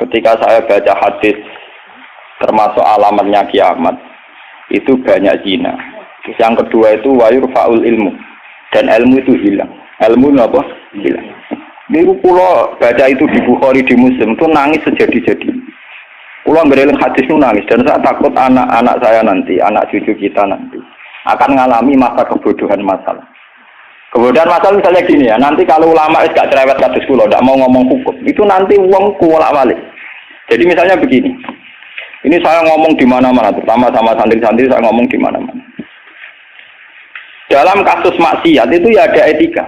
Ketika saya baca hadis termasuk alamatnya kiamat, itu banyak zina. Yang kedua itu wayurfa'ul ilmu, dan ilmu itu hilang. Ilmu apa? Hilang. Ini pulau baca itu di Bukhari, di Muslim itu nangis sejadi-jadi. Pulau ngereling hadis itu nangis, dan saya takut anak-anak saya nanti, anak cucu kita nanti akan mengalami masa kebodohan masalah. Kebodohan masalah misalnya gini ya, nanti kalau ulama itu gak cerewet kados kula, tidak mau ngomong hukum, itu nanti uang kuwalak-walik. Jadi misalnya begini, ini saya ngomong di mana-mana, terutama sama santri-santri saya ngomong di mana-mana. Dalam kasus maksiat itu ya ada etika.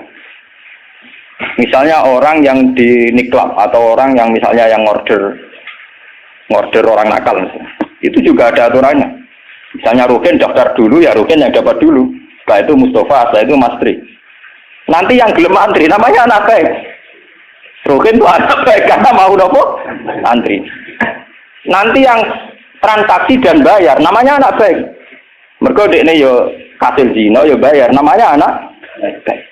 Misalnya orang yang di niklab atau orang yang misalnya yang ngorder orang nakal, misalnya. Itu juga ada aturannya. Misalnya Rukin daftar dulu, ya Rukin yang dapat dulu. Setelah itu Mustafa, setelah itu Mas Tri. Nanti yang gelem antri namanya anak baik. Rukin itu anak baik karena mau nopo antri. Nanti yang transaksi dan bayar namanya anak baik. Mergo dekne yo kasil zina yo bayar namanya anak baik.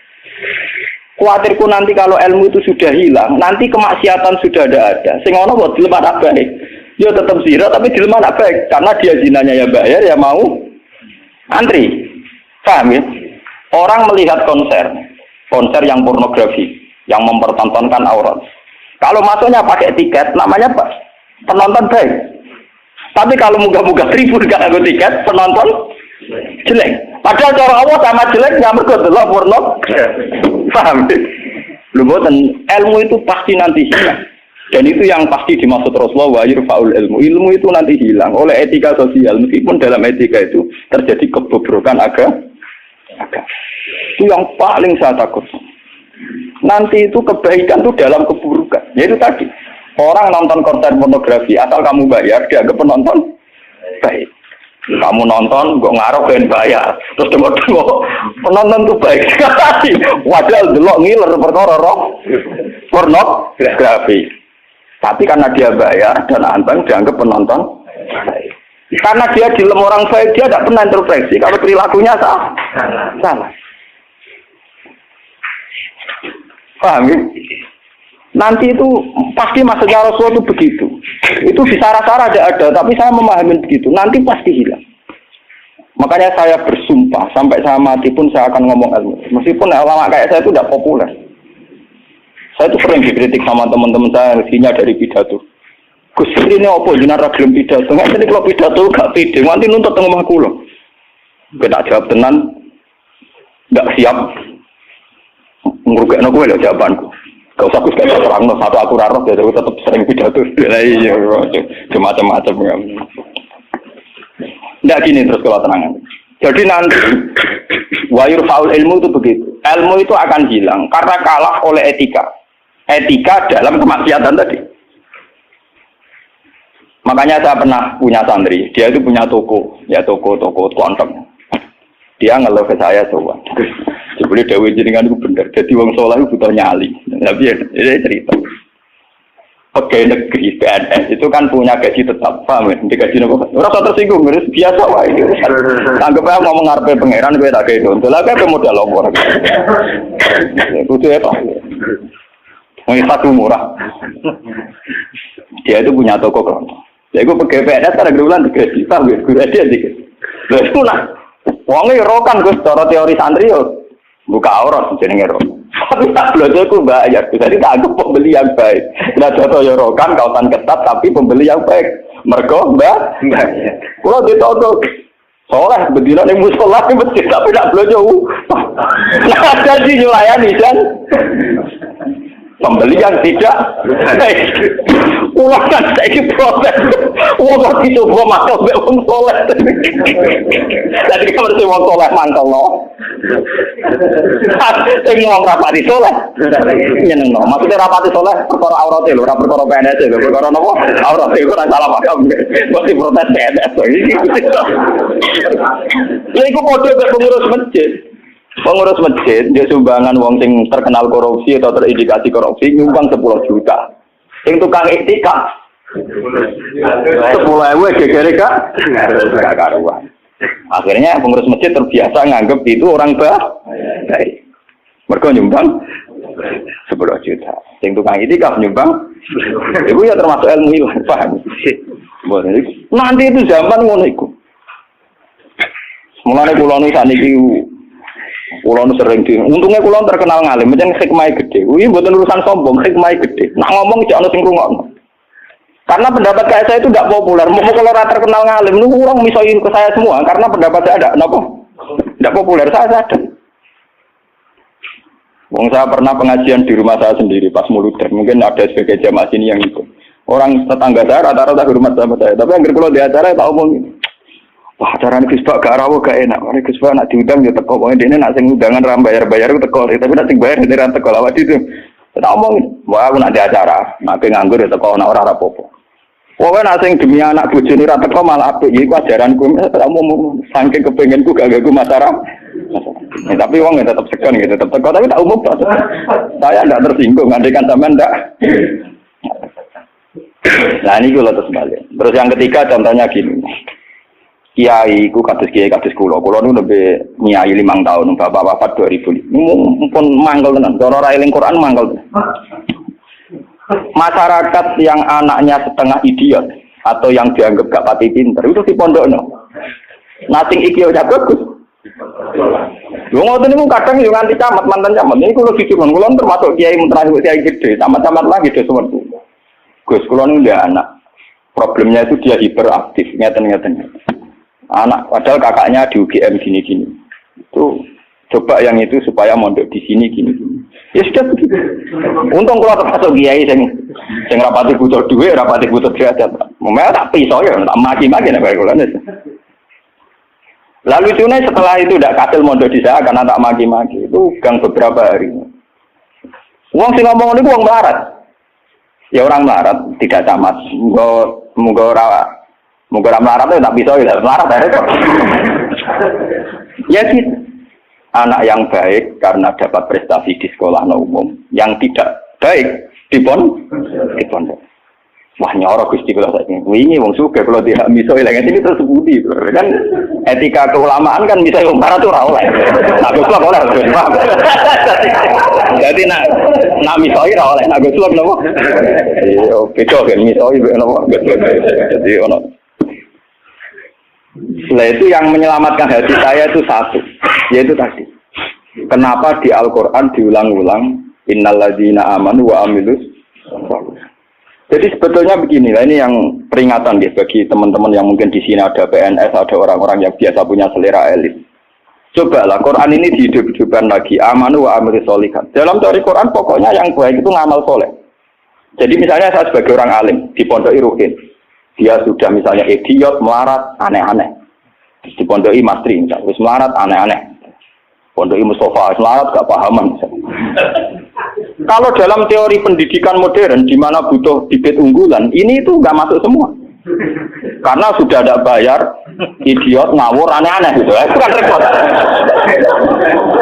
Kuatirku nanti kalau ilmu itu sudah hilang, nanti kemaksiatan sudah ada. Sing ono kok dilem anak baik. Yo tetap zina tapi dilem anak baik karena dia zinanya ya bayar ya mau antri. Paham ya? Orang melihat konser yang pornografi, yang mempertontonkan aurat. Kalau masuknya pakai tiket, namanya penonton baik. Tapi kalau munggah-munggah ribu gak ada tiket, penonton jelek. Padahal cara Allah sama jelek, nggak mergo delok porno. Paham? Lho boten, ilmu itu pasti nanti hilang. Dan itu yang pasti dimaksud Rasulullah wa yurfa'ul ilmu. Ilmu itu nanti hilang oleh etika sosial. Meskipun dalam etika itu terjadi kebobrokan agama. Itu yang paling saya takut. Nanti itu kebaikan itu dalam keburukan. Yaitu tadi, orang nonton konser pornografi asal kamu bayar, dianggap penonton baik. Kamu nonton, kok ngaruh dan bayar. Terus tengok-tengok, penonton itu baik sekali. Wadah delok ngiler perkara pornografi. Tapi karena dia bayar dan anteng dianggap penonton baik. Karena dia dilem orang baik, dia tidak pernah introspeksi kalau perilakunya salah. Paham ya? Nanti itu pasti maksudnya Rasulullah itu begitu. Itu di sarah-sarah ada, tapi saya memahami begitu. Nanti pasti hilang. Makanya saya bersumpah sampai saya mati pun saya akan ngomong ilmu. Meskipun ulama kayak saya itu tidak populer. Saya itu sering dikritik sama teman-teman saya yang dari pidato. Gus ini apa jenengan ra gelem pidato? Nek sini kalau pidato gak pede, nanti nuntut teng omahku lho. Kena jawab tenan enggak siap. Ngrugekno kowe lho jawabanku. Gak usah Gus kaya terangno satu aku ra roh, jadi tetep sering pidato. Lah iya, macam-macam ya. Ndak gini terus kalau tenang. Jadi nanti wayur faul ilmu itu begitu. Ilmu itu akan hilang karena kalah oleh etika. Etika dalam kemaksiatan tadi. Makanya saya pernah punya santri, dia itu punya toko kontong. Dia ngeluh ke saya sowan. Sebelum Dewi jenengan itu bener, jadi wong soleh itu butuh nyali. Tapi ya, ini cerita. Pegawai negeri PNS itu kan punya gaji tetap, paham ya? Di gaji nopo. Rasa tersinggung, harus biasa wae. Anggap aja ngomong ngarepe pangeran kowe tak kene. Lha kabeh modal lopor. Itu apa? Satu murah. Dia itu punya toko kelontong. Ya iku pegawai PNS kan bulan gaji, paham ya? Gaji dikit. Lha iku lah. Wonge rokan Gus, cara teori santri yo buka aurat jenenge ro. Tapi tak belanja aku bayar. Jadi tak anggap pembeli yang baik. Nah contoh ya rokan kawasan ketat tapi pembeli yang baik. Mergo mbak. Kalau ditonton soleh berdiri ning musala di masjid tapi tak belanja. Nah jadi nyulayani kan. Pembeli yang tidak baik. Ulah kan saiki proses. Wong kok dicoba makal mek wong soleh. Jadi kalau si wong soleh mangkel no. Sing wong rapati soleh. Nyenengno. Maksudnya rapati soleh perkara aurate lho, ora perkara PNS lho, perkara napa? Aurate iku ora salah paham. Kok diprotes PNS. Lha iku padha karo pengurus masjid. Pengurus masjid dia sumbangan wong sing terkenal korupsi atau terindikasi korupsi nyumbang 10 juta. Sing tukang etika 10.000 gegere gak karuan. Akhirnya pengurus masjid terbiasa nganggep itu orang baik. Mereka nyumbang 10 juta. Sing tukang etika nyumbang Itu ya termasuk ilmu hilang, paham? Nanti itu zaman ngono iku. Mulane kula nu sakniki kula nu sering di. Untungnya kula terkenal ngalim, pancen hikmahe gede. Kuwi mboten urusan sombong, hikmahe gede. Nak ngomong iki ana sing ngrungokno. Karena pendapat kayak saya itu tidak populer. Mau kalau rata terkenal ngalim, lu orang misoin ke saya semua. Karena pendapat saya ada, kenapa? Tidak populer, saya sadar. Wong saya pernah pengajian di rumah saya sendiri pas muludan. Mungkin ada sebagai jamaah sini yang ikut. Orang tetangga saya rata-rata di rumah saya. Tapi yang kalau di acara tak omong. Wah, acara ini Gus Pak gak rawuh gak enak. Ini Gus Pak nak diundang ya teko. Pokoknya dia nak sing undangan ram bayar-bayar itu teko. Tapi nak sing bayar dia ra teko. Lawat itu. Tak omong. Wah, aku nak di acara. Nak nganggur ya teko nak ora apa-apa. Pokoknya nak sing demi anak bojone ra teko malah apik. Iki ajaranku. Tak omong saking kepengenku gak ganggu masyarakat. Tapi uang tetap segan gitu, tetap teko. Tapi tak umum. Saya tidak tersinggung. Andaikan sampean tidak. Nah ini kalau terus balik. Terus yang ketiga contohnya gini. Kiai ku kados kiai kados kula. Kula nu lebih nyai 5 tahun, bapak wafat 2000. Mumpun mangkel tenan. Cara ora eling Quran mangkel. Masyarakat yang anaknya setengah idiot atau yang dianggap gak pati pinter itu di pondokno. Nating iki ora bagus. Lho ngoten niku kadang yo nganti camat mantan camat. Ini kula jujur kula termasuk kiai terakhir kiai gede, camat-camat lagi dhewe seperti. Gus kula nu ndak anak. Problemnya itu dia hiperaktif, ngeten-ngeten. Anak padahal kakaknya di UGM gini-gini. Itu coba yang itu supaya mondok di sini gini-gini. Ya sudah begitu. Untung kalau termasuk kiai sing rapati butuh duit, rapati butuh derajat. Memang tak pisau ya, tak maki-maki nek kula. Lalu cune setelah itu tidak kasil mondok di saya karena tak maki-maki. Itu gang beberapa hari. Wong sing ngomong niku wong melarat. Ya orang melarat tidak camat. Muga ora melarat itu tak bisa ya, melarat ya. Ya gitu. Anak yang baik karena dapat prestasi di sekolah umum, yang tidak baik di pondok. Wah nyorok Gusti kula saiki. Wingi wong sugih kula tidak bisa ilang ini terus budi. Kan etika keulamaan kan bisa wong melarat ora oleh. Nak goblok oleh. Jadi nak misoi ora oleh, nak goblok napa? Iya, beda kan misoi napa. Jadi ono. Nah itu yang menyelamatkan hati saya itu satu, yaitu tadi. Kenapa di Al-Quran diulang-ulang innalladzina amanu wa amilus sholihat. Jadi sebetulnya beginilah, ini yang peringatan ya bagi teman-teman yang mungkin di sini ada PNS, ada orang-orang yang biasa punya selera elit. Cobalah Quran ini dihidup-hidupkan lagi amanu wa amilus sholihat. Dalam teori Quran pokoknya yang baik itu ngamal soleh. Jadi misalnya saya sebagai orang alim di Pondok Rukin. Dia sudah misalnya idiot, melarat, aneh-aneh. Di Pondok Mastri, misalnya, melarat, aneh-aneh. Pondok Mustafa, melarat, gak pahaman. Kalau dalam teori pendidikan modern, di mana butuh bibit unggulan, ini itu gak masuk semua. Karena sudah ada bayar, idiot, ngawur, aneh-aneh. Gitu. Itu kan repot.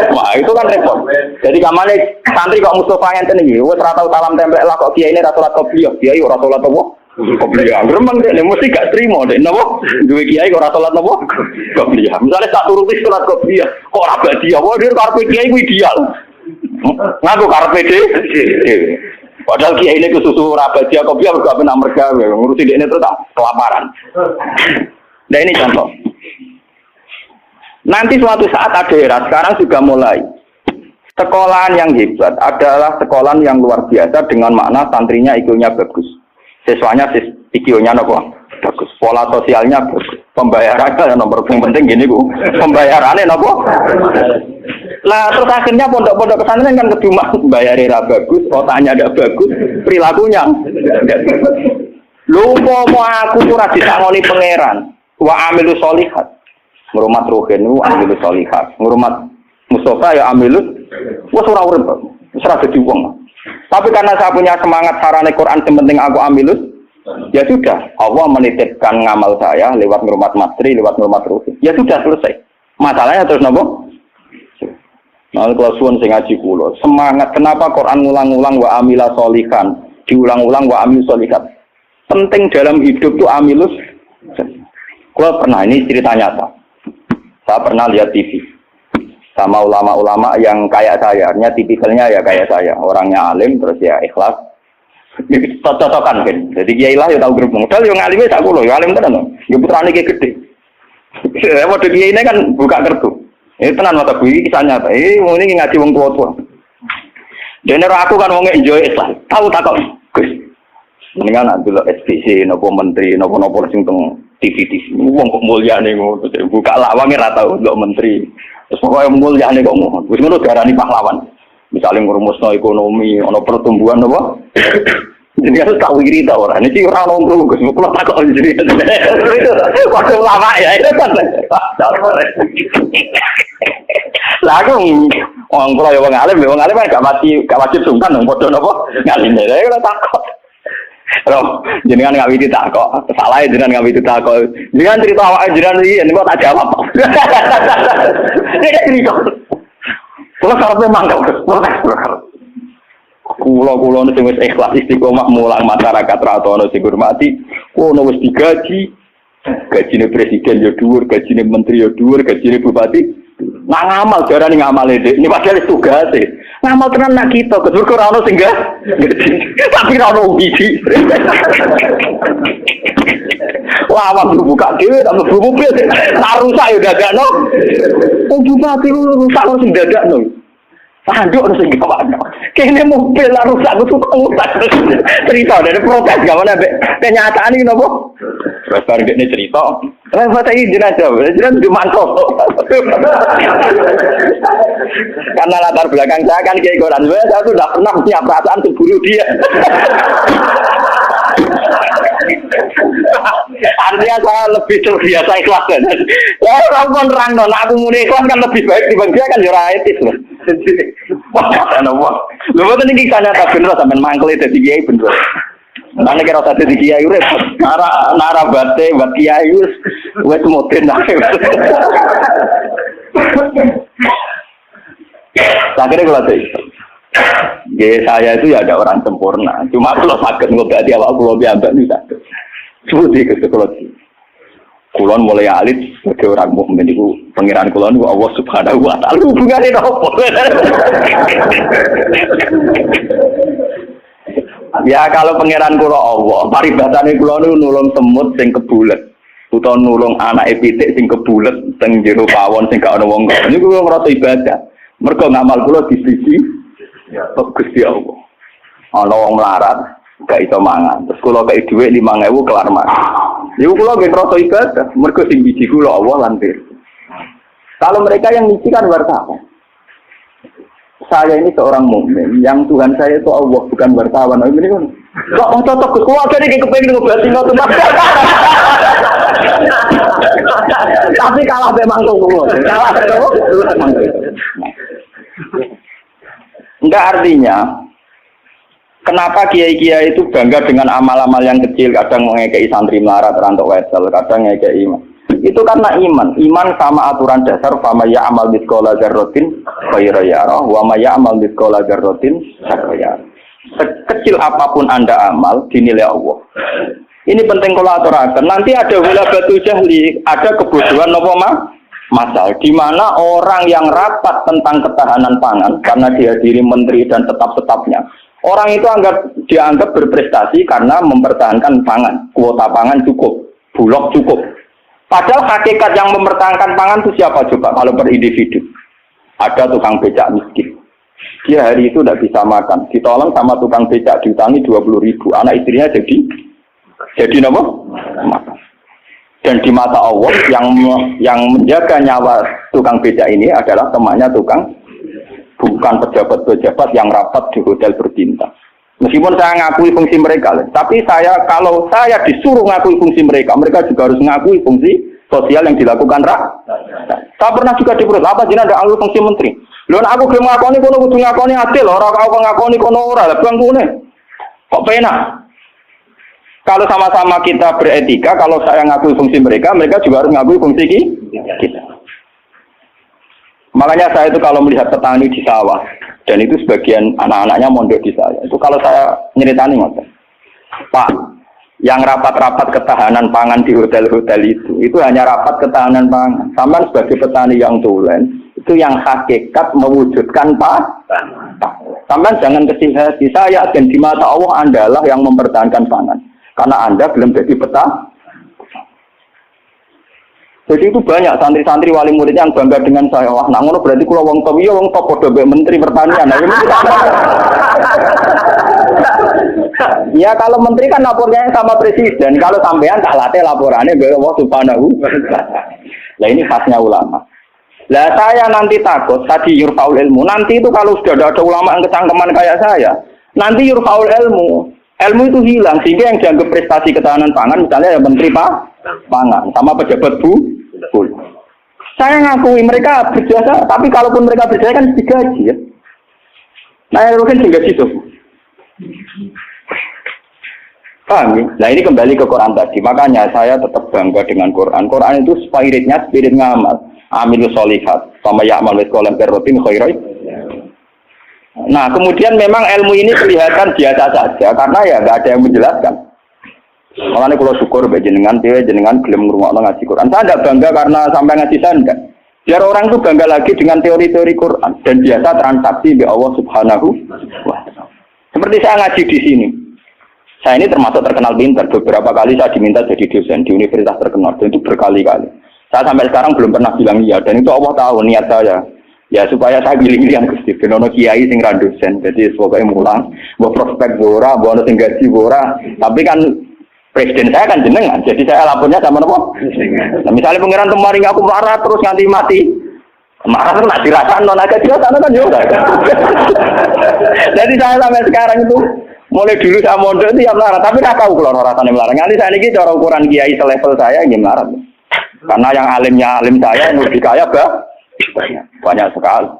Wah, itu kan repot. Jadi kamane santri kok Mustafa yang ini, wes ratau salam templek lah, kok kiai ini ratulat kopiah. Kiai ratulat apa? Kopiah, geremeng deh, mesti gak terima deh, nopo. Dua kiai kok ratulat nopo, kopiah. Misalnya tak turuti surat kopiah, kok raga dia, wah dia karpet kiai itu ideal. Ngaku karpet deh. Padahal kiai ini kesusu raga dia kopiah, gak pernah mereka ngurusin dia ini terus kelaparan. Nah ini contoh. Nanti suatu saat ada era, sekarang juga mulai. Sekolahan yang hebat adalah sekolahan yang luar biasa dengan makna santrinya IQ-nya bagus. Siswanya IQ-nya bagus, pola sosialnya bagus, pembayarannya yang nomor penting gini Bu, pembayarannya nopo. Lah terus akhirnya pondok-pondok pesantren kan kedua bayarnya bagus, otaknya ada bagus, perilakunya. Lu mau aku ora disangoni pangeran, wa amilus sholihat, ngurmat ruhin, wa amilus sholihat, ngurmat Mustafa ya amilus, wes ora urip, wes ora dadi wong. Tapi karena saya punya semangat sarane Quran sementing aku amilus, ya sudah. Allah menitipkan ngamal saya lewat ngurmat mastri, lewat ngurmat ruhin. Ya sudah selesai. Masalahnya terus nopo? Nah, kalau suwun sing ngaji kula, semangat kenapa Quran ngulang-ulang wa amila sholihan, diulang-ulang wa amil sholihat. Penting dalam hidup tuh amilus. Gua pernah ini cerita nyata. Saya pernah lihat TV. Sama ulama-ulama yang kayak saya, artinya tipikalnya ya kayak saya, orangnya alim terus ya ikhlas. Cocokan kan. Jadi kiai lah ya tahu grup modal yang ngalime sak kulo, ya alim tenan. Ya putrane ki gede. Model kiai ini kan buka kartu. Ini tenan mata bui kisah nyata. Ini ngaji wong tua-tua. Dene aku kan wong enjoy Islam. Tahu tak kok. Gus. Mendingan nak delok SPC napa menteri napa-napa sing teng TV-TV. Wong kok mulyane ngono. Buka lawange ra tau delok menteri. Terus pokoke mulyane kok ngono. Wis ngono diarani pahlawan. Misalnya ngurumusno ekonomi, ana pertumbuhan apa? Jadi harus tahu diri tahu orang. Ini sih orang nongkrong Gus. Kalau tak kok jadi. Waktu lama ya itu kan. Lah aku orang kalau yang alim kan gak wajib sungkan dong. Bodoh nopo ngalim deh. Kalau takut. Loh, jenengan nggak widi takut. Salah ya jenengan nggak widi takut. Jenengan cerita awak jenengan ini kok tak jawab. Ini cerita. Kalau karena memang kalau kulo nu sing wis ikhlas istiqomah mulang masyarakat ra ono sing hormati, kono wis digaji. Gajine presiden ya dhuwur, gajine menteri ya dhuwur, gajine bupati. Nak ngamal jarane ngamale Dik. Ini padahal tugase. Ngamal tenan nak kita, kedur ora ono sing gak. Tapi ora ono wiji. Wah, awak buka dhewe tak mlebu mobil. Tak rusak ya dadakno. Bupati rusak sing dadakno. Tanduk harus lagi kawan. Kayaknya mobil lah rusak, aku suka ngutak. Cerita dari protes, gak mana kenyataan ini nopo. Terus baru ini cerita. Lewat aja jenazah dimantau. Karena latar belakang saya kan kayak koran. Saya sudah pernah punya perasaan untuk bunuh dia. Artinya saya lebih terbiasa ikhlas kan. Ya orang pun nerang non, aku muni ikhlas kan lebih baik dibanding dia kan jurah etis loh. Wah, ana wong. Lho mboten iki kanyata bener sampean mangkel dadi kiai bener. Nang nek ora dadi kiai urip, nara bate buat kiai wis moden ae. Akhirnya kalau saya itu ya ada orang sempurna. Cuma kalau sakit ngobati awak kulo biambak bisa. Seperti itu kalau kulon mulai alit sebagai orang mukmin itu pangeran kulon Allah Subhanahu wa taala hubungane opo. Ya kalau pangeran kula Allah, paribatane kula nulung semut sing kebulet utawa nulung anake pitik sing kebulet teng jero pawon sing gak ana wong. Niku kula ngrasa ibadah. Mergo ngamal kula disisi Gusti Allah. Ana wong melarat gak iso mangan. Terus kula kei dhuwit 5.000 kelar mangan. Niku kula nggih ngrasa ibadah, mergo sing biji kula Allah lan Kalau mereka yang ngisi kan wartawan. Saya ini seorang mukmin, yang Tuhan saya itu Allah, bukan wartawan. Ini kan kok mau cocok ke keluarga nih kepengen ngobati ngoten. Tapi kalah memang kok. Kalah enggak artinya kenapa kiai-kiai itu bangga dengan amal-amal yang kecil, kadang mengekei santri melarat rantok wesel, kadang ngekei iman. Itu karena iman sama aturan dasar fama ya'mal mithqala dzarratin khairan yarah wa ma ya'mal mithqala dzarratin syarran yarah. Sekecil apapun Anda amal dinilai Allah. Ini penting kalau aturaken. Nanti ada batu jahli, ada kebodohan napa masal di mana orang yang rapat tentang ketahanan pangan karena dihadiri menteri dan tetap-tetapnya. Orang itu dianggap berprestasi karena mempertahankan pangan, kuota pangan cukup, bulog cukup. Padahal hakikat yang mempertahankan pangan itu siapa coba kalau per individu? Ada tukang becak miskin. Dia hari itu tidak bisa makan. Ditolong sama tukang becak diutangi 20.000. Anak istrinya jadi apa? Makan. Dan di mata Allah yang menjaga nyawa tukang becak ini adalah temannya tukang, bukan pejabat-pejabat yang rapat di hotel berbintang. Meskipun saya ngakui fungsi mereka, tapi kalau saya disuruh ngakui fungsi mereka juga harus ngakui fungsi sosial yang dilakukan Saya pernah juga diperut, apa jenengan ada ngakui fungsi menteri? Lho aku gelem ngakoni kono kudu ngakoni adil, ora kok ngakoni kono ora, lah bangkune. Kok penak? Kalau sama-sama kita beretika, kalau saya ngakui fungsi mereka juga harus ngakui fungsi kita. Makanya saya itu kalau melihat petani di sawah, dan itu sebagian anak-anaknya mondok di saya. Itu kalau saya nyeritani ngoten. Pak, yang rapat-rapat ketahanan pangan di hotel-hotel itu hanya rapat ketahanan pangan. Sama sebagai petani yang tulen, itu yang hakikat mewujudkan Sampai jangan kecil hati. Saya dan di mata Allah Anda lah yang mempertahankan pangan. Karena Anda belum jadi peta. Jadi itu banyak santri-santri wali murid yang bangga dengan saya. Wah, nak ngono berarti kalau wong top, iya wong top podo menteri pertanian. Nah, ini ya kalau menteri kan lapornya sama presiden. Kalau sampean tak latih laporannya ke Allah Subhanahu. Nah ini khasnya ulama. Lah saya nanti takut tadi yurfaul ilmu. Nanti itu kalau sudah ada ulama yang kecangkeman kayak saya, nanti yurfaul ilmu. Ilmu itu hilang sehingga yang dianggap prestasi ketahanan pangan misalnya ya menteri pangan sama pejabat bu. Saya ngakui mereka berjasa, tapi kalaupun mereka berjasa kan digaji ya. Nah yang rugen digaji itu. Paham ya? Nah ini kembali ke Quran tadi. Makanya saya tetap bangga dengan Quran. Quran itu spiritnya spirit ngamal. Amilu sholihat. Sama ya'mal wetkolam kerotin khairai. Nah kemudian memang ilmu ini kelihatan biasa saja. Karena ya nggak ada yang menjelaskan. Makanya kalau syukur jenengan gelem ngrungokno ngaji Quran. Saya tidak bangga karena sampai ngaji saya enggak. Biar orang itu bangga lagi dengan teori-teori Quran dan biasa transaksi di Allah Subhanahu wa taala. Seperti saya ngaji di sini. Saya ini termasuk terkenal pintar. Beberapa kali saya diminta jadi dosen di universitas terkenal dan itu berkali-kali. Saya sampai sekarang belum pernah bilang iya dan itu Allah tahu niat saya. Ya supaya saya pilih yang Gusti Benono kiai sing ra dosen. Jadi pokoknya mulang, mbok prospek ora, mbok ono sing gaji ora. Tapi kan presiden saya kan jenengan, jadi saya lapornya sama nopo. Nah, misalnya pengiran kemarin aku marah terus nganti mati, marah kan nak dirasakan non agak dirasakan kan juga. Jadi saya sampai sekarang itu mulai dulu saya mondok itu ya melarat, tapi nggak tahu kalau rasanya melarat. Nanti saya ini cara ukuran kiai selevel saya ini melarat, karena yang alimnya alim saya yang lebih kaya banyak sekali.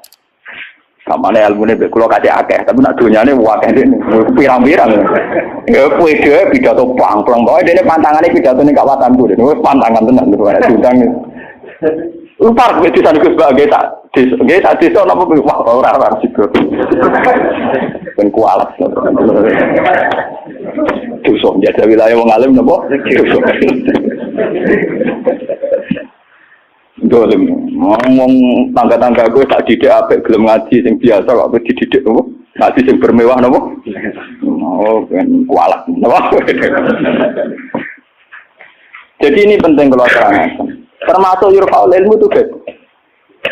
Kamane ilmune mek kula kate akeh, tapi nak donyane akeh dene. Pirang-pirang. Ya kuwi dhewe pidato pang-pang. Pokoke dene pantangane pidatone kawasan ku dene. Wis pantangan tenan lho nek diundang. Upar kuwi disan Gus Bage tak desa napa wah ora sigur. Ben kualat. Dosa jasa wilayah wong alim napa? Dosa. Dolim, ngomong tangga-tangga gue tak didik apik gelem ngaji sing biasa kok dididik nopo? Ngaji sing bermewah nopo? Oh, ben kualat nopo. Jadi ini penting kalau terangkan. Termasuk yurfaul ilmu itu guys.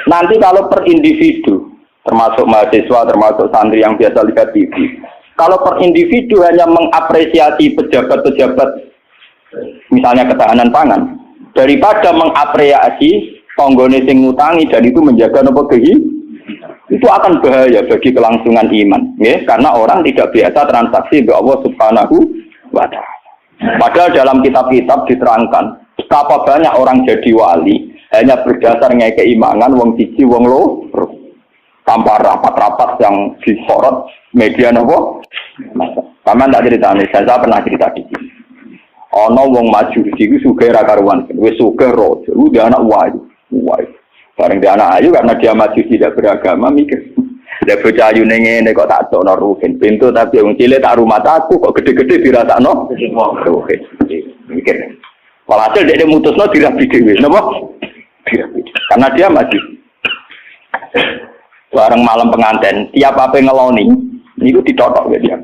Nanti kalau per individu, termasuk mahasiswa, termasuk santri yang biasa lihat TV, kalau per individu hanya mengapresiasi pejabat-pejabat, misalnya ketahanan pangan, daripada mengapresiasi tonggone sing ngutangi dan itu menjaga nopo itu akan bahaya bagi kelangsungan iman, ya, karena orang tidak biasa transaksi dengan Allah Subhanahu wa taala. Padahal dalam kitab-kitab diterangkan betapa banyak orang jadi wali hanya berdasarnya keimanan wong siji wong loro tanpa rapat-rapat yang disorot media nopo. Sama tak ceritanya, saya pernah cerita di sini. Ono wong maju iki sugih ra karuan, wis sugih raja, udah anak wayu. Bareng dia anak ayu karena dia maju tidak beragama mikir. Lah bocah ayu ngene kok tak tokno rugen pintu tapi wong cilik tak rumah aku kok gede-gede dirasakno. Rugen. Mikir. Walhasil dia mutusno dirabi dhewe, napa? Dirabi. Karena dia maju. Bareng malam pengantin, tiap apa ngeloni niku ditotok dia.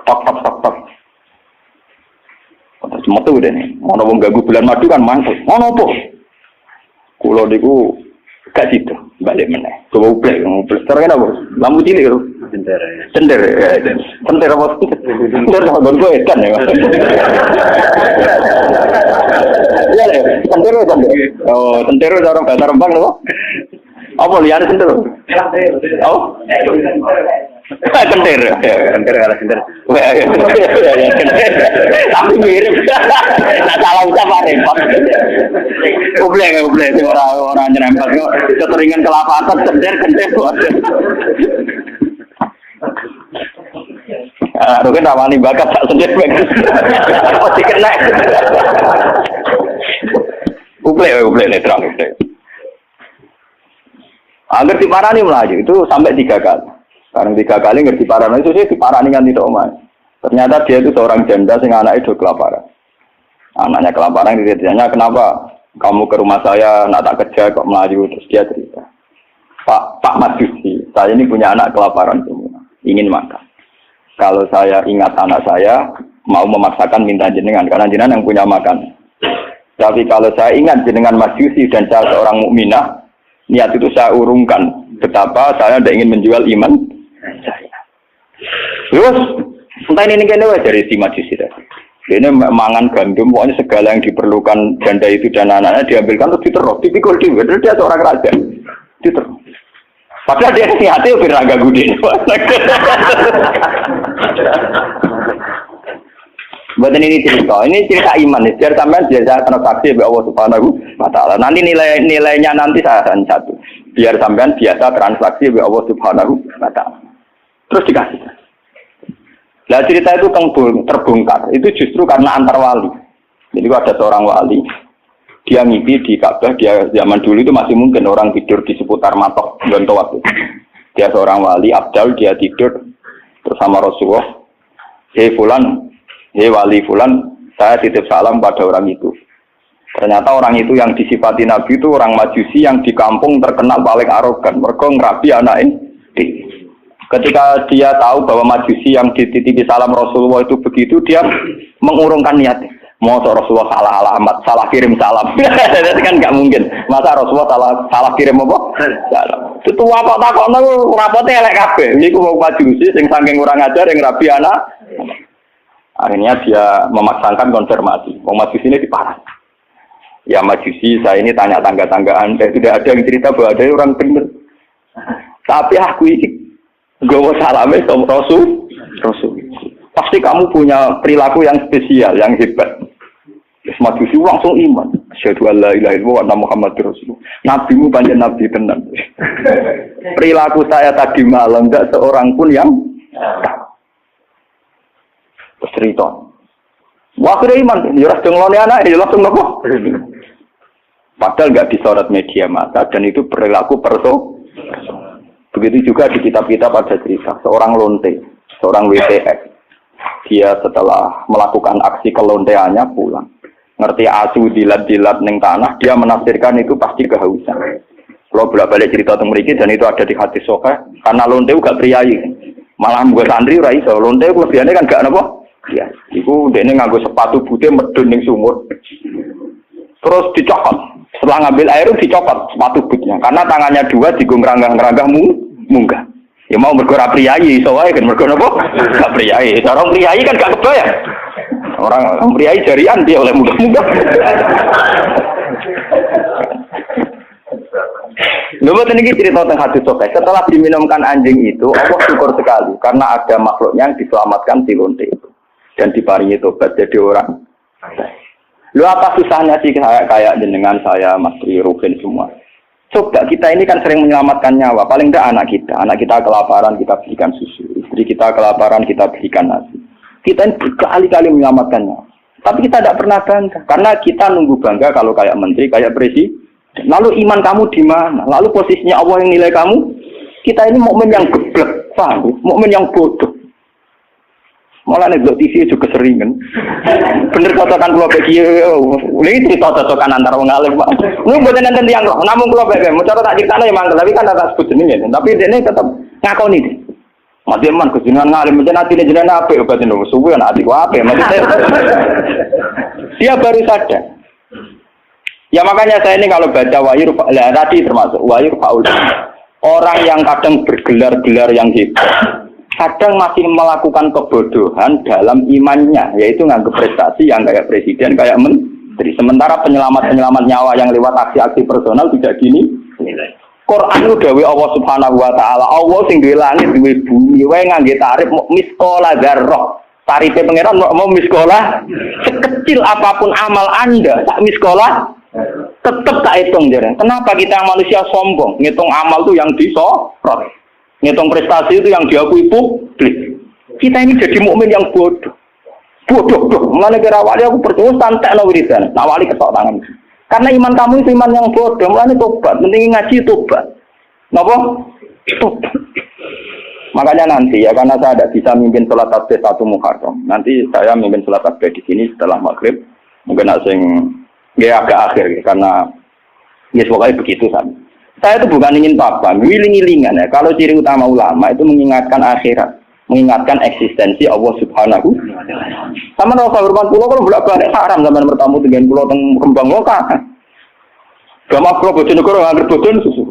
Tok. Terus metu dene. Ono wong ganggu bulan madu kan mangkel. Ono apa? Kulo niku gak sido, balik meneh. Goblok. Terus apa? Lampu cilik lho. Cender apa? Cender sama gon gue kan ya. Iya lho, cender. Oh, cender orang bahasa Rembang lho. Apa liane cender? Oh. Kentir ala kentir. Tapi mirip. Tak salah ucap repot. Ublek orang nyerempet kok keteringan kelapatan kentir. Aduh kan rawani bakat tak sendir bagus. Pasti kena. Ublek netral. Agar diparani melaju itu sampai 3 kali. Sekarang 3 kali ngerti parano itu sih diparani kan tidak omah. Ternyata dia itu seorang janda sing anaknya itu kelaparan. Anaknya kelaparan ditanya kenapa kamu ke rumah saya nak tak kerja kok melaju terus dia cerita. Pak Majusi, saya ini punya anak kelaparan semua. ingin makan. Kalau saya ingat anak saya mau memaksakan minta jenengan karena jenengan yang punya makan. Tapi kalau saya ingat jenengan majusi dan saya seorang mukminah, niat itu saya urungkan betapa saya tidak ingin menjual iman saya. Terus entah ini kene dari si majusi tadi. Ini mangan gandum, pokoknya segala yang diperlukan janda itu dan anak-anaknya diambilkan terus diterus, dipikul dia. Dia seorang raja, diterus. Padahal dia niatnya beraga gede. Buat ini cerita iman nih. Biar sampean biasa transaksi be Allah Subhanahu wa taala. Nanti nilainya nanti saya akan satu. Biar sampean biasa transaksi be Allah Subhanahu wa taala. Terus dikasih. Lah cerita itu terbongkar. Itu justru karena antar wali. Jadi ada seorang wali, dia ngipi di Ka'bah. Dia zaman dulu itu masih mungkin orang tidur di seputar matok gonto waktu. Dia seorang wali abdal, dia tidur bersama Rasulullah. Hei fulan, hei wali fulan, saya titip salam pada orang itu. Ternyata orang itu yang disifati Nabi itu orang Majusi yang di kampung terkenal paling arogan. Mereka ngerabi anaknya. Ketika dia tahu bahwa Majusi yang dititipi salam Rasulullah itu begitu, dia mengurungkan niatnya. Mau Rasulullah salah alamat, salah kirim salam. Itu kan nggak mungkin. Masa Rasulullah salah kirim apa? Salam. Itu apa takokno rapote elek kabeh. Niku wong Majusi sing saking kurang ajar yang rabi anak. Akhirnya dia memaksakan konfirmasi. Wong Majusi ini diparah. Ya Majusi, saya ini tanya tangga-tanggaan. Tidak ada yang cerita bahwa ada orang benar. Tapi aku ini gowo salame sama Rasul. Pasti kamu punya perilaku yang spesial, yang hebat. Majusi langsung iman. Asyhadu an la ilaha illallah wa anna Muhammadar Rasulullah. Nabimu panjang nabi tenan. Perilaku saya tadi malam enggak seorang pun yang cerita. Wah, kira iman, ya langsung ngeloni anak, ya langsung nopo. Padahal enggak disorot media massa dan itu perilaku Begitu juga di kitab-kitab ada cerita seorang lonte, seorang WTX. Dia setelah melakukan aksi kelonteannya pulang. Ngerti asu dilat-dilat ning tanah, dia menafsirkan itu pasti kehausan. Kalau bolak-balik cerita tentang mereka dan itu ada di hadis sahih, karena lonte gak priayi. Malah mbok santri ora iso. Lonte kelebihannya kan gak napa? Ya, iku dene nganggo sepatu putih medun ning sumur. Terus dicopot. Setelah ngambil air dicopot sepatu bootnya karena tangannya dua digung ngeranggah munggah. Ya mau mergo ora priayi iso wae kan mergo napa? Gak priayi. Orang priayi kan gak kebayang. Orang priayi jarian dia oleh munggah-munggah. Lho boten iki cerita tentang hadis sahih. Setelah diminumkan anjing itu, Allah syukur sekali karena ada makhluknya yang diselamatkan si lonte itu dan diparingi tobat jadi orang. Lho apa susahnya sih kayak jenengan saya Mas Ruben semua. Coba kita ini kan sering menyelamatkan nyawa, paling tidak anak kita kelaparan kita berikan susu, istri kita kelaparan kita berikan nasi. Kita ini berkali-kali menyelamatkan nyawa. Tapi kita tidak pernah bangga karena kita nunggu bangga kalau kayak menteri, kayak presiden. Lalu iman kamu di mana? Lalu posisinya Allah yang nilai kamu? Kita ini mukmin yang geblek, paham? Mukmin yang bodoh. Malah nek TV juga keseringan. Bener cocokan kula bagi ini cerita cocokan antar wong alim, Pak. Lu mboten nenten tiyang kok, namung kula bagi. Cara tak critane ya mangkel, tapi kan tak sebut jenenge. Tapi dene tetep ngakoni. Mati man kejenengan ngalim mencen atine jenengan apik obat niku. Suwe ana atiku apik, maksudnya. Dia baru sadar. Ya makanya saya ini kalau baca wahyu tadi termasuk wahyu faul. Orang yang kadang bergelar-gelar yang hebat. Kadang masih melakukan kebodohan dalam imannya, yaitu nganggap prestasi yang kayak presiden, kayak menteri. Sementara penyelamat nyawa yang lewat aksi-aksi personal tidak gini. Quran itu dawuh Allah Subhanahu wa taala, Allah sing duwe langit, duwe bumi, wae ngangge tarif miskola dzarrah. Tarife pangeran mau miskola sekecil apapun amal Anda, sak miskola tetap tak hitung jare. Kenapa kita manusia sombong? Ngitung amal tuh yang disorot. Ngitung prestasi itu yang diakui publik. Kita ini jadi mukmin yang bodoh. Bodoh. Mulane kira wali aku percaya santekno wiridan. Nah wali ketok tangan. Karena iman kamu itu iman yang bodoh. Mulane tobat, penting ngaji tobat. Napa? Tobat. Makanya nanti ya karena saya tidak bisa mimpin sholat tasbih 1 Muharram. Nanti saya mimpin sholat tasbih di sini setelah maghrib. Mungkin asing ya agak akhir ya, karena ya pokoknya begitu kan. Saya itu bukan ingin apa, wiling-wilingan ya. Kalau ciri utama ulama itu mengingatkan akhirat, mengingatkan eksistensi Allah Subhanahu. Sama rasa hormat pulau kalau bolak-balik haram zaman bertamu dengan pulau teng Rembang lokal. Gama pulau Bojonegoro nggak bojon susu.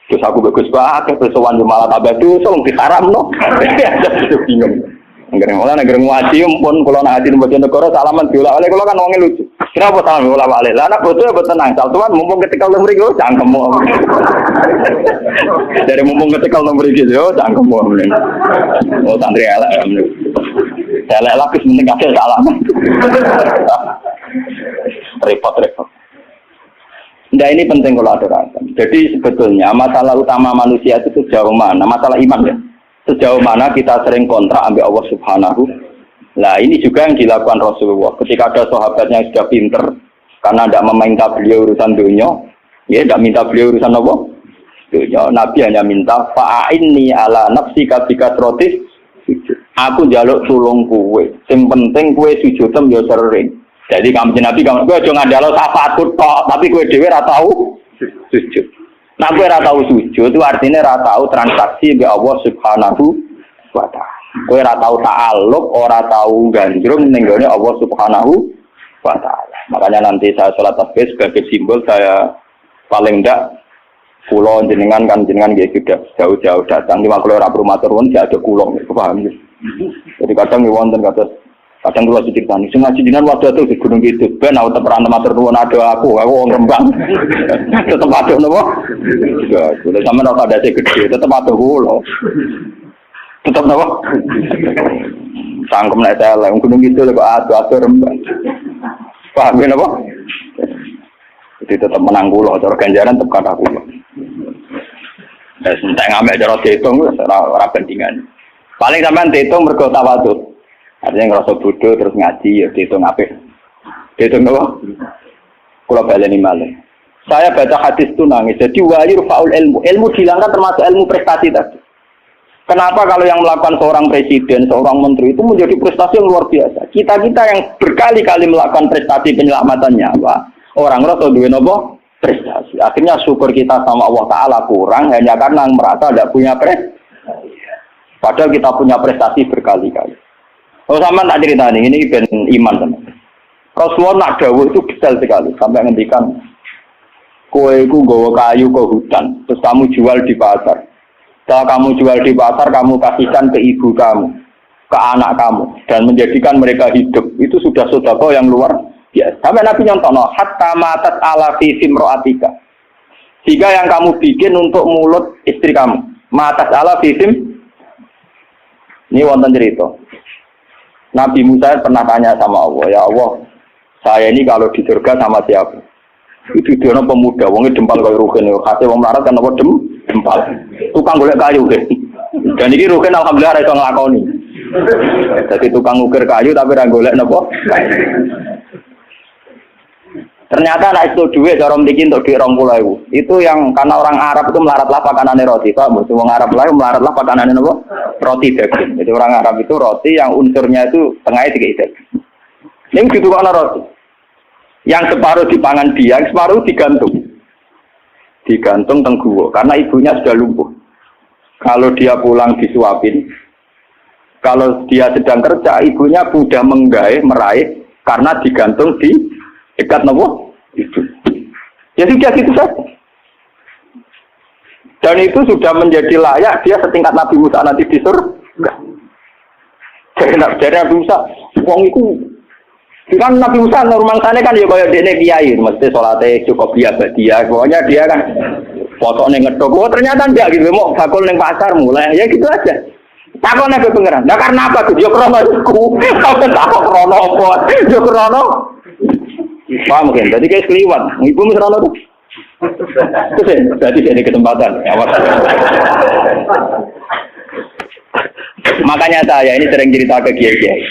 Terus aku bagus banget, terus sowan malah tambah dosa, wong diharam no. Jadi bingung. Negeri ngaji pun kalau nak haji di Bojonegoro salaman diulah oleh kalau kan wongnya lucu. Kenapa salaman diulah oleh? Lah anak bodoh ya tenang. Tuan mumpung ketika lu mriki cangkemmu. Dari mumpung ketika lu mriki yo cangkemmu. Oh santri elek. Elek lah wis mending kasih salaman. Repot. Nah ini penting kalau aturakan. Jadi sebetulnya masalah utama manusia itu sejauh mana? Masalah iman ya. Sejauh mana kita sering kontrak ambil Allah Subhanahu. Nah ini juga yang dilakukan Rasulullah. Ketika ada sahabatnya yang sudah pinter, karena tidak meminta beliau urusan dunia, ya tidak minta beliau urusan apa? Dunia. Nabi hanya minta fa'inni ala nafsika bikasrotis. Aku jaluk tulung kue. Yang penting kue sujudem ya sering. Jadi kamu Nabi kamu kue jangan jaluk syafaatku tok, tapi kue dewe ra tahu sujud. Nah, gue ratau sujud itu artinya ratau transaksi dengan Allah Subhanahu wa ta'ala. Gue ratau ta'aluk, orang tahu gandrung nenggone Allah Subhanahu wa ta'ala. Makanya nanti saya sholat tasbih sebagai simbol saya paling enggak pulau jenengan gitu sudah jauh-jauh datang. Di makhluk orang rumah turun dia ada kulong, paham ya? Jadi kadang wonten kadang kalau ceritani, ngaji jenengan waktu itu di Gunung Kidul, ben aku teperan matur nuwun ada aku orang Rembang. Tetep ada napa? Ya, boleh sampean ora ada gede, tetep ada kula. Tetep napa? Sangkem nek elek Gunung Kidul kok adu Rembang. Paham ya napa? Jadi tetep menang kula, cara ganjaran tetep kata kula. Wis entek ngamek cara diitung ora bandingan. Paling sampean diitung mergo tawadhu. Artinya ngerasa bodoh terus ngaji ya dihitung apik. Dihitung apa? Kalau baleni malih. Saya baca hadis itu nangis. Jadi wayur faul ilmu. Ilmu dihilangkan termasuk ilmu prestasi tadi. Kenapa kalau yang melakukan seorang presiden, seorang menteri itu menjadi prestasi yang luar biasa. Kita yang berkali-kali melakukan prestasi penyelamatan nyawa, orang ngerasa duwe napa? Prestasi. Akhirnya syukur kita sama Allah Ta'ala kurang hanya karena merasa tidak punya prestasi. Padahal kita punya prestasi berkali-kali. Oh sama tak cerita ini ben iman teman. Rasulullah nak dawuh itu detail sekali sampai ngendikan kowe iku nggawa kayu ke hutan terus kamu jual di pasar. Setelah kamu jual di pasar kamu kasihkan ke ibu kamu, ke anak kamu dan menjadikan mereka hidup. Itu sudah sedekah yang luar biasa. Sampai Nabi nyontono hatta matat ala fi simraatika. Jika yang kamu bikin untuk mulut istri kamu, matat ala fi sim. Ini wonten cerita. Nabi Musa pernah tanya sama Allah, ya Allah, saya ini kalau di surga sama siapa? Itu dia pemuda, wongnya dempal kayu rugen, kasih wong melarat kan apa dempal, tukang golek kayu kan. Dan ini rugen alhamdulillah itu ngelakoni. Jadi tukang ukir kayu tapi orang golek nopo. Ternyata anak itu duit cara mriki untuk duit 20.000. Itu yang karena orang Arab itu melaratlah pakanane roti, Pak. Wong Arab lain melaratlah pakanane napa? Roti daging. Jadi orang Arab itu roti yang unsurnya itu tengahnya tiga daging. Ini gitu kan roti. Yang separuh dipangan dia, yang separuh digantung. Digantung teng guwa karena ibunya sudah lumpuh. Kalau dia pulang disuapin. Kalau dia sedang kerja, ibunya mudah meraih karena digantung di dekat nopo itu. Ya sudah gitu saja. Dan itu sudah menjadi layak dia setingkat Nabi Musa nanti di surga. Jadi Nabi Musa, wong itu kan Nabi Musa normal sana kan ya kayak dene kiai, mesti salate cukup biasa dia. Pokoknya dia kan foto ning ngedok. Oh ternyata dia gitu mau bakul ning pasar mulai ya gitu aja. Takone ke pengeran. Nah karena apa tuh? Yo krono iku. Sampe takok krono apa? Yo krono. Paham kan? Jadi kayak keliwat. Ibu mesti krono tuh. Terus jadi ini kesempatan. Makanya saya ini sering cerita ke kiai-kiai.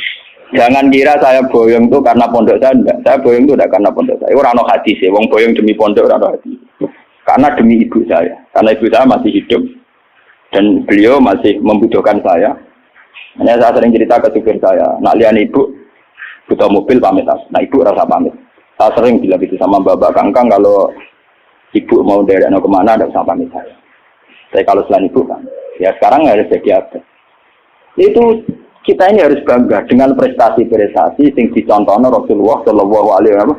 Jangan kira saya boyong tuh karena pondok saya enggak. Saya boyong tuh enggak karena pondok saya. Ora ono hadis e, wong boyong demi pondok ora ono hadis. Karena demi ibu saya. Karena ibu saya masih hidup dan beliau masih membutuhkan saya. Hanya saya sering cerita ke supir saya, nak lihat ibu butuh mobil pamit. Nah ibu rasa pamit. Saya sering bilang gitu sama Bapak Kangkang kalau ibu mau derekno kemana tidak usah pamit saya. Tapi kalau selain ibu kan, ya sekarang harus jadi apa? Itu kita ini harus bangga dengan prestasi-prestasi yang dicontohkan Rasulullah Shallallahu Alaihi Wasallam.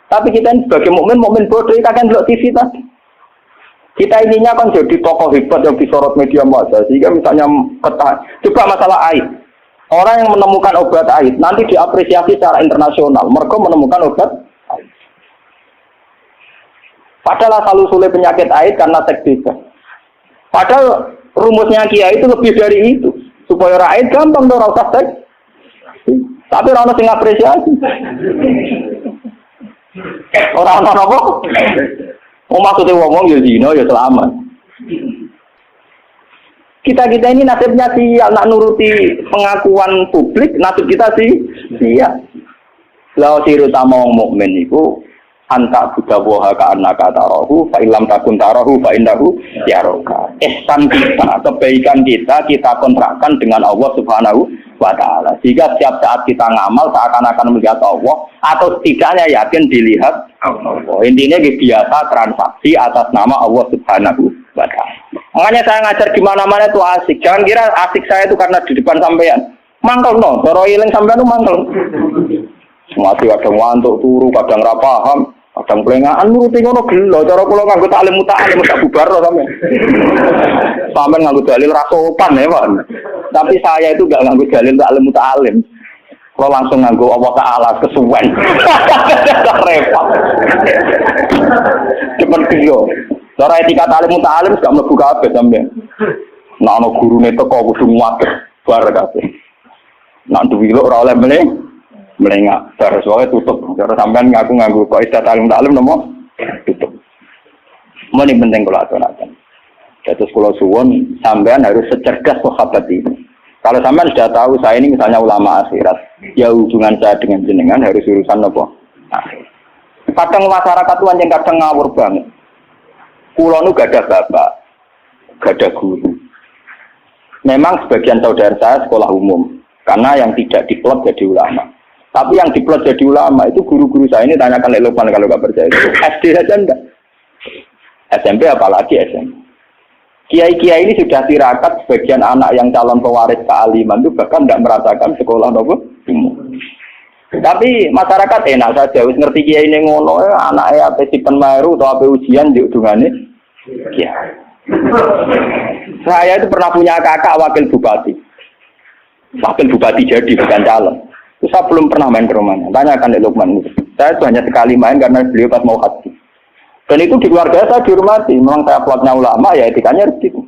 Tapi kita ini sebagai mukmin bodoh, kita kan lihat TV tadi. Kita ininya kan jadi tokoh hebat yang disorot media massa. Sehingga misalnya coba masalah air. Orang yang menemukan obat air nanti diapresiasi secara internasional. Mereka menemukan obat air. Padahal asal usulnya penyakit air karena seks bebas. Padahal rumusnya Kiai itu lebih dari itu. Supaya rakyat gampang dong rasa seks. Tapi orang yang apresiasi. Orang apa? Oh maksudnya ngomong ya zina ya selamat. Kita ini nasibnya sih nak nuruti pengakuan publik, nasib kita sih iya. Lalu siru sama orang mukmin itu anta budawaha ka annaka tarahu fa illam takun tarahu fa innahu yaraka. Ihsan kita, kebaikan kita kontrakkan dengan Allah Subhanahu wa taala. Jika setiap saat kita ngamal seakan-akan melihat Allah atau setidaknya yakin dilihat Allah. Intinya biasa transaksi atas nama Allah Subhanahu wa taala. Makanya saya ngajar di mana-mana itu asik. Jangan kira asik saya itu karena di depan sampean. Mangkel no, cara iling sampean itu mangkel. Mati kadang ngantuk turu, kadang ra paham, kadang pelengahan nuruti ngono gelo. Cara kula nganggo taklim muta'alim tak bubar sampean. Sampean nganggo dalil ra sopan ya, Pak. Tapi saya itu enggak nganggo dalil taklim muta'alim. Kalau langsung nganggo Allah Ta'ala kesuwen. Repot. Cepet gelo. Cara etika taklim muta'alim gak mlebu kabeh sampean. Nek ana gurune teko kudu nguwat bar kabeh. Nek duwi lho ora oleh melengak, terus wae tutup. Cara sampean ngaku kok istilah taklim nomo tutup. Ini penting kalau aturakan. Terus kalau suwon sampean harus secerdas sahabat ini. Kalau sampean sudah tahu saya ini misalnya ulama akhirat, ya hubungan saya dengan jenengan harus urusan apa? Akhir. Kadang masyarakat tuan yang kadang ngawur banget. Kulo nu gak ada bapak, gak ada guru. Memang sebagian saudara saya sekolah umum, karena yang tidak diplot jadi ulama. Tapi yang diplot jadi ulama itu guru-guru saya ini tanyakan Lukman kalau nggak percaya itu SD saja enggak, SMP apalagi SMP. Kiai-kiai ini sudah tirakat sebagian anak yang calon pewaris kealiman itu bahkan tidak merasakan sekolah nopo umum. Tapi masyarakat enak saja, wis ngerti kiai ini ngono, anaknya apa sipen maru atau apa ujian di udungannya. Kiai. Saya itu pernah punya kakak wakil bupati jadi bukan calon. Itu saya belum pernah main ke rumahnya. Tanyakan di Lukman. Saya itu hanya sekali main karena beliau pas mau haji. Dan itu di keluarga saya dihormati. Memang saya plotnya ulama, ya etikanya harus gitu.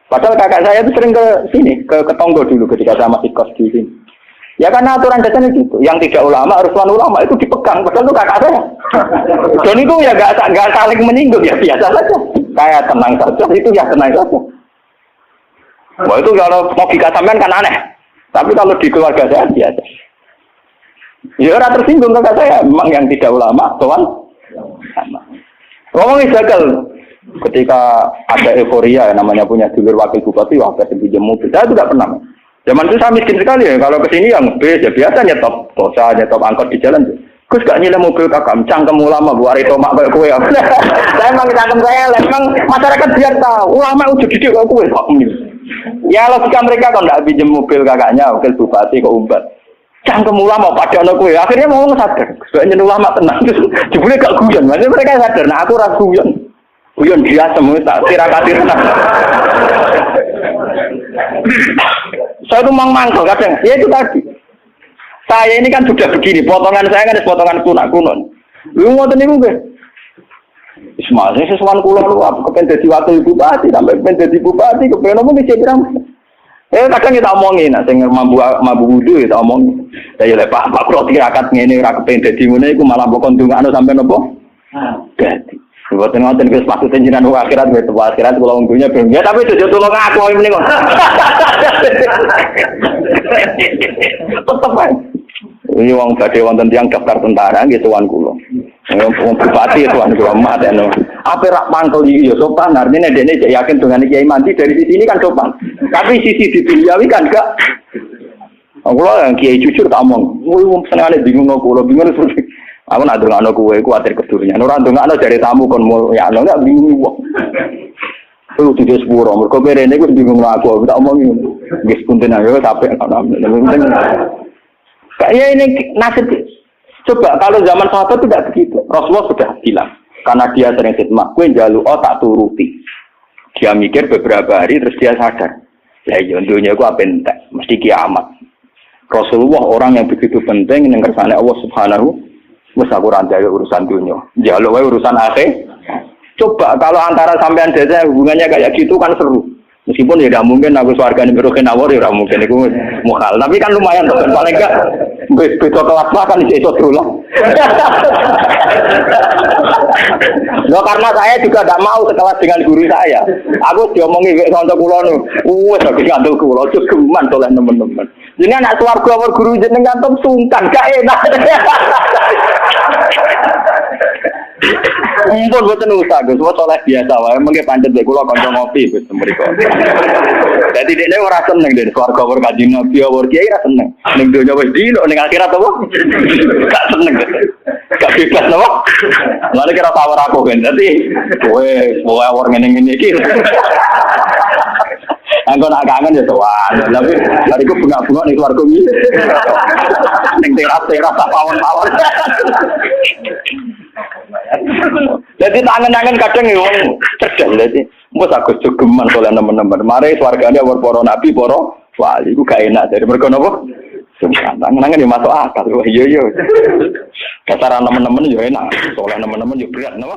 Padahal kakak saya itu sering ke sini, ke Tonggo dulu ketika saya masih kos di sini. Ya karena aturan dasarnya gitu. Yang tidak ulama, harus ulama itu dipegang. Padahal itu kakak saya. Dan itu ya nggak saling menyinggung, ya biasa saja. Saya tenang saja, itu ya tenang saja. Wah itu kalau logika sampean kan aneh. Tapi kalau di keluarga saya biasa. Ya orang tersinggung kakak saya, memang yang tidak ulama, tuan. Ngomongin gagal. Ketika ada euforia, namanya punya dulur wakil bupati, wah kasih pinjam mobil. Saya tidak pernah. Zaman itu saya miskin sekali ya. Kalau kesini yang bis, ya biasa nyetop kosa, nyetop angkot di jalan. Gus gak nyilem mobil kakak, cangkem ulama, buat itu mak kayak kue. Saya emang cangkem saya, memang masyarakat biar tahu. Ulama udah gede kayak kue, kok ini. Ya logika mereka kalau tidak pinjam mobil kakaknya, wakil bupati ke Umbat. Cangkem ulama pada anak kue, akhirnya mau sadar. Sebenarnya ulama tenang, jebule gak guyon. Maksudnya mereka sadar, nah aku ragu guyon dia semua tak tirakati tenang. Saya tuh mangkel kadang, ya itu tadi. Saya ini kan sudah begini, potongan saya kan potongan kuno. Lu ngoten niku nggih. Ismail sesuatu kula lu apa kepen dadi wakil bupati sampai kepen dadi bupati kepen opo iki pirang. Kadang kita omongin, sing mabu wudu ya omongin. Ya lek Pak kula tirakat ngene ora kepen dadi ngene iku malah mbok ndongakno sampe napa? Dadi. Mboten ngoten wis maksud jenengan akhirat wis akhirat kula unggunya ben. Ya tapi jojo tulung aku mrene kok. Tetep ae. Ini wong badhe wonten tiyang daftar tentara nggih tuan kula. Wong bupati tuan kula mateno. Apa rak mangkel iki ya sopan, artine dene cek yakin dengan Kiai Mandi dari sisi ini kan sopan. Tapi sisi di duniawi kan enggak. Kula yang Kiai jujur tak omong. Wong senengane bingung kula, bingung terus. Aku nak ndongakno kowe iku kuwatir kedurunyan. Ora ndongakno dari tamu kon mulya enggak bingung kok. Lu tujuh sepuro, mereka berene gue bingung aku tak omongin, guys punten aja sampai kayak ini nasib. Coba kalau zaman sahabat tidak begitu, Rasulullah sudah bilang, karena dia sering khidmah, gue jalu tak turuti. Dia mikir beberapa hari terus dia sadar, ya dunia gue apa entek, mesti kiamat. Rasulullah orang yang begitu penting yang kersane Allah Subhanahu wa taala urusan dunia, jalu urusan akhir. Coba kalau antara sampean desa hubungannya kayak gitu kan seru. Meskipun ya tidak mungkin aku swargane beroken awor ya mungkin itu mukhal. Tapi kan lumayan tuh paling enggak beda kelas lah kan iso lah. Loh karena saya juga tidak mau sekelas dengan guru saya. Aku diomongi wek kanca kula nu. Wes aku kanca kula jogeman oleh teman-teman. Jadi anak swarga awor guru jenengan tuh sungkan gak enak. Mumpun boten usah Gus, wis oleh biasa wae mengke pancet nek kula kanca ngopi Gus mriko. Dadi dekne ora seneng dene swarga ora kanjeng Nabi ora kiai ora seneng. Ning donya wis dino ning akhirat apa? Gak seneng. Gak bebas napa? Lalu kira tawar aku kan. Dadi kowe ora ngene-ngene iki. Anggo nak kangen ya sowan. Tapi bariku bunga-bunga ning swarga iki. Ning teras-teras pawon-pawon. Jadi tangan-tangan kadang wong cerdas dadi. Mbok aku jogeman oleh teman-teman. Mare swargane para nabi, para wali iku gak enak dari mergo napa? Tangan-tangan ya masuk akal. Iya. Dasar teman-teman ya enak, oleh teman-teman ya berat napa?